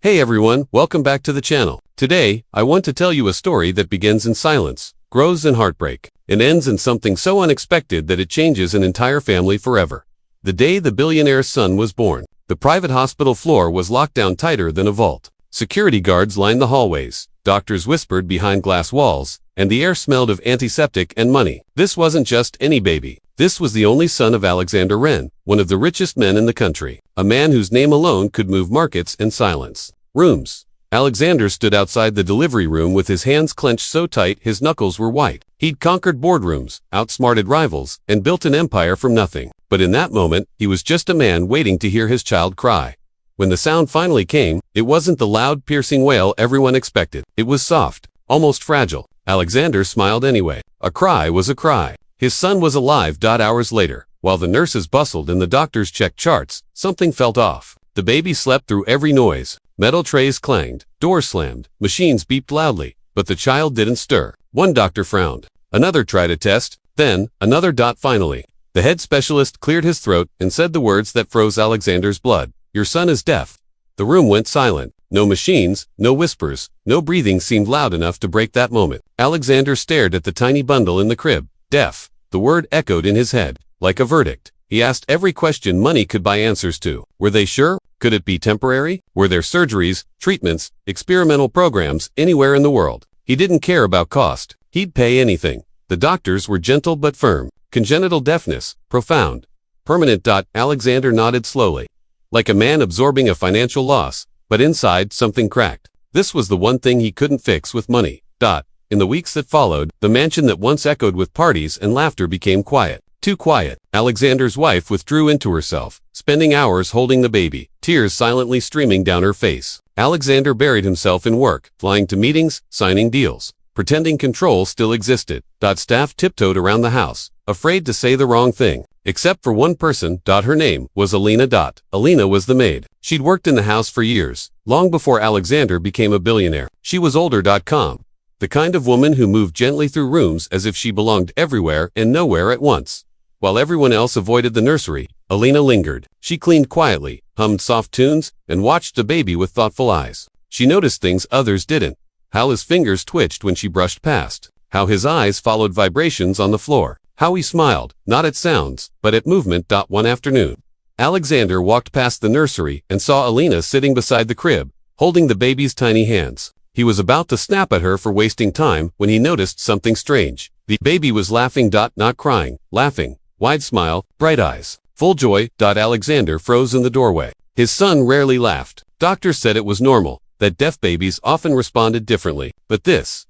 Hey everyone, welcome back to the channel. Today, I want to tell you a story that begins in silence, grows in heartbreak, and ends in something so unexpected that it changes an entire family forever. The day the billionaire's son was born, the private hospital floor was locked down tighter than a vault. Security guards lined the hallways, doctors whispered behind glass walls, and the air smelled of antiseptic and money. This wasn't just any baby. This was the only son of Alexander Wren, one of the richest men in the country, a man whose name alone could move markets in silence. Rooms. Alexander stood outside the delivery room with his hands clenched so tight his knuckles were white. He'd conquered boardrooms, outsmarted rivals, and built an empire from nothing. But in that moment, he was just a man waiting to hear his child cry. When the sound finally came, it wasn't the loud, piercing wail everyone expected. It was soft, almost fragile. Alexander smiled anyway. A cry was a cry. His son was alive. Hours later, while the nurses bustled and the doctors checked charts, something felt off. The baby slept through every noise. Metal trays clanged, doors slammed, machines beeped loudly, but the child didn't stir. One doctor frowned. Another tried a test, then another. Finally, the head specialist cleared his throat and said the words that froze Alexander's blood. "Your son is deaf." The room went silent. No machines, no whispers, no breathing seemed loud enough to break that moment. Alexander stared at the tiny bundle in the crib. Deaf. The word echoed in his head, like a verdict. He asked every question money could buy answers to. Were they sure? Could it be temporary? Were there surgeries, treatments, experimental programs anywhere in the world? He didn't care about cost. He'd pay anything. The doctors were gentle but firm. Congenital deafness, profound, permanent. Alexander nodded slowly, like a man absorbing a financial loss, but inside something cracked. This was the one thing he couldn't fix with money. In the weeks that followed, the mansion that once echoed with parties and laughter became quiet. Too quiet. Alexander's wife withdrew into herself, spending hours holding the baby, tears silently streaming down her face. Alexander buried himself in work, flying to meetings, signing deals, pretending control still existed. Staff tiptoed around the house, afraid to say the wrong thing. Except for one person. Her name was Alina. Alina was the maid. She'd worked in the house for years, long before Alexander became a billionaire. She was older. The kind of woman who moved gently through rooms as if she belonged everywhere and nowhere at once. While everyone else avoided the nursery, Alina lingered. She cleaned quietly, hummed soft tunes, and watched the baby with thoughtful eyes. She noticed things others didn't. How his fingers twitched when she brushed past. How his eyes followed vibrations on the floor. How he smiled, not at sounds, but at movement. One afternoon, Alexander walked past the nursery and saw Alina sitting beside the crib, holding the baby's tiny hands. He was about to snap at her for wasting time when he noticed something strange. The baby was laughing. Not crying, laughing. Wide smile, bright eyes, full joy. Alexander froze in the doorway. His son rarely laughed. Doctors said it was normal, that deaf babies often responded differently. But this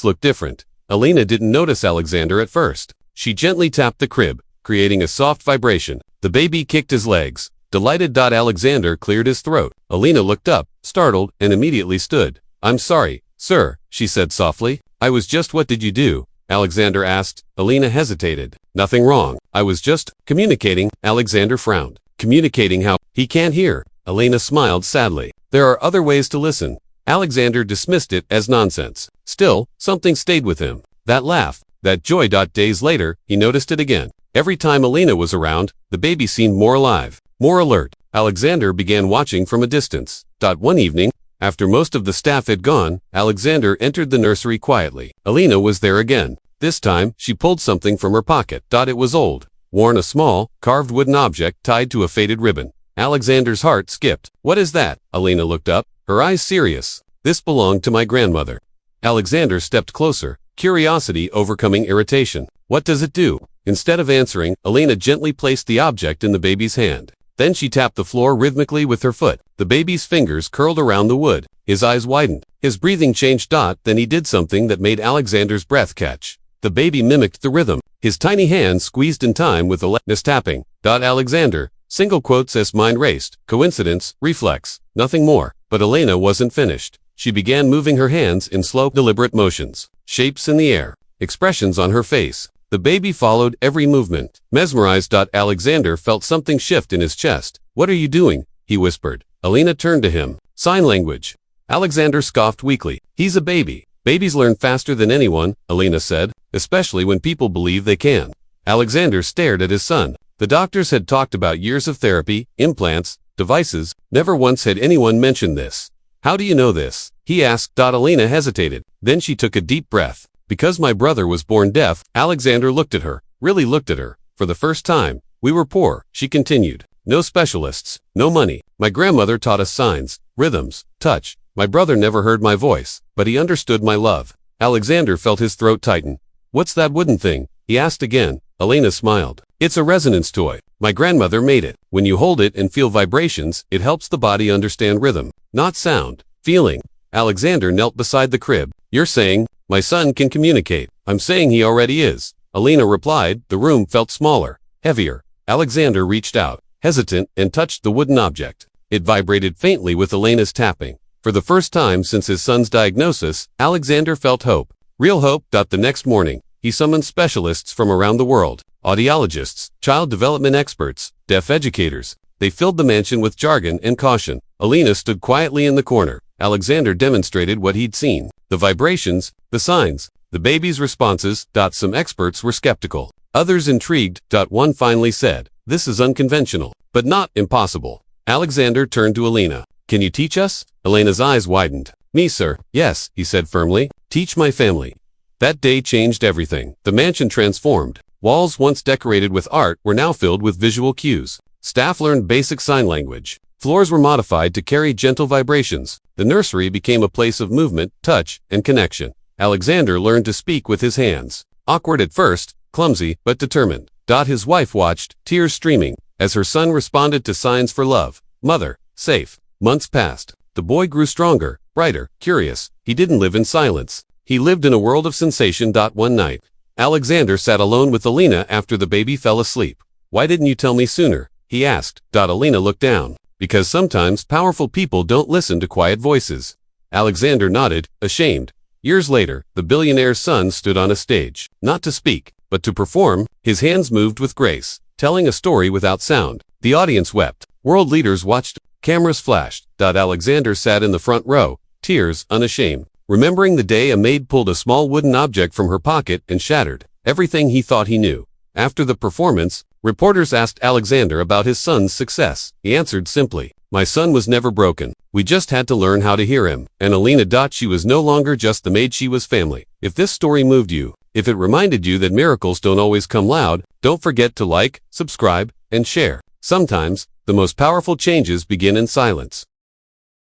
looked different. Alina didn't notice Alexander at first. She gently tapped the crib, creating a soft vibration. The baby kicked his legs. Delighted. Alexander cleared his throat. Alina looked up, startled, and immediately stood. "I'm sorry, sir," she said softly. "I was just..." "What did you do?" Alexander asked. Alina hesitated. "Nothing wrong. I was just communicating." Alexander frowned. "Communicating how?" "He can't hear." Alina smiled sadly. "There are other ways to listen." Alexander dismissed it as nonsense. Still, something stayed with him. That laugh, that joy. Days later, he noticed it again. Every time Alina was around, the baby seemed more alive, more alert. Alexander began watching from a distance. One evening, after most of the staff had gone, Alexander entered the nursery quietly. Alina was there again. This time, she pulled something from her pocket. It was old, worn, a small, carved wooden object tied to a faded ribbon. Alexander's heart skipped. "What is that?" Alina looked up, her eyes serious. "This belonged to my grandmother." Alexander stepped closer, curiosity overcoming irritation. "What does it do?" Instead of answering, Alina gently placed the object in the baby's hand. Then she tapped the floor rhythmically with her foot. The baby's fingers curled around the wood. His eyes widened. His breathing changed. Then he did something that made Alexander's breath catch. The baby mimicked the rhythm. His tiny hands squeezed in time with the tapping. Alexander, single quotes as mind raced. Coincidence, reflex, nothing more. But Alina wasn't finished. She began moving her hands in slow, deliberate motions. Shapes in the air. Expressions on her face. The baby followed every movement. Mesmerized. Alexander felt something shift in his chest. "What are you doing?" he whispered. Alina turned to him. "Sign language." Alexander scoffed weakly. "He's a baby." "Babies learn faster than anyone," Alina said, "especially when people believe they can." Alexander stared at his son. The doctors had talked about years of therapy, implants, devices. Never once had anyone mentioned this. How do you know this? He asked. Alina hesitated. Then she took a deep breath. Because my brother was born deaf. Alexander looked at her, really looked at her. For the first time, we were poor, she continued. No specialists, no money. My grandmother taught us signs, rhythms, touch. My brother never heard my voice, but he understood my love. Alexander felt his throat tighten. What's that wooden thing? He asked again. Alina smiled. It's a resonance toy. My grandmother made it. When you hold it and feel vibrations, it helps the body understand rhythm, not sound, feeling. Alexander knelt beside the crib. You're saying, my son can communicate. I'm saying he already is. Alina replied. The room felt smaller, heavier. Alexander reached out, hesitant, and touched the wooden object. It vibrated faintly with Alina's tapping. For the first time since his son's diagnosis, Alexander felt hope. Real hope. The next morning, he summoned specialists from around the world, audiologists, child development experts, deaf educators. They filled the mansion with jargon and caution. Alina stood quietly in the corner. Alexander demonstrated what he'd seen. The vibrations, the signs, the baby's responses. Some experts were skeptical. Others intrigued. One finally said, this is unconventional, but not impossible. Alexander turned to Alina. Can you teach us? Alina's eyes widened. Me, sir. Yes, he said firmly. Teach my family. That day changed everything. The mansion transformed. Walls once decorated with art were now filled with visual cues. Staff learned basic sign language. Floors were modified to carry gentle vibrations. The nursery became a place of movement, touch, and connection. Alexander learned to speak with his hands. Awkward at first, clumsy, but determined. His wife watched, tears streaming, as her son responded to signs for love. Mother, safe. Months passed. The boy grew stronger, brighter, curious. He didn't live in silence. He lived in a world of sensation. One night, Alexander sat alone with Alina after the baby fell asleep. Why didn't you tell me sooner? He asked. Alina looked down. Because sometimes powerful people don't listen to quiet voices. Alexander nodded, ashamed. Years later, the billionaire's son stood on a stage, not to speak, but to perform. His hands moved with grace, telling a story without sound. The audience wept. World leaders watched. Cameras flashed. Alexander sat in the front row, tears, unashamed, remembering the day a maid pulled a small wooden object from her pocket and shattered everything he thought he knew. After the performance, reporters asked Alexander about his son's success. He answered simply, my son was never broken. We just had to learn how to hear him. And Alina. She was no longer just the maid, she was family. If this story moved you, if it reminded you that miracles don't always come loud, don't forget to like, subscribe, and share. Sometimes, the most powerful changes begin in silence.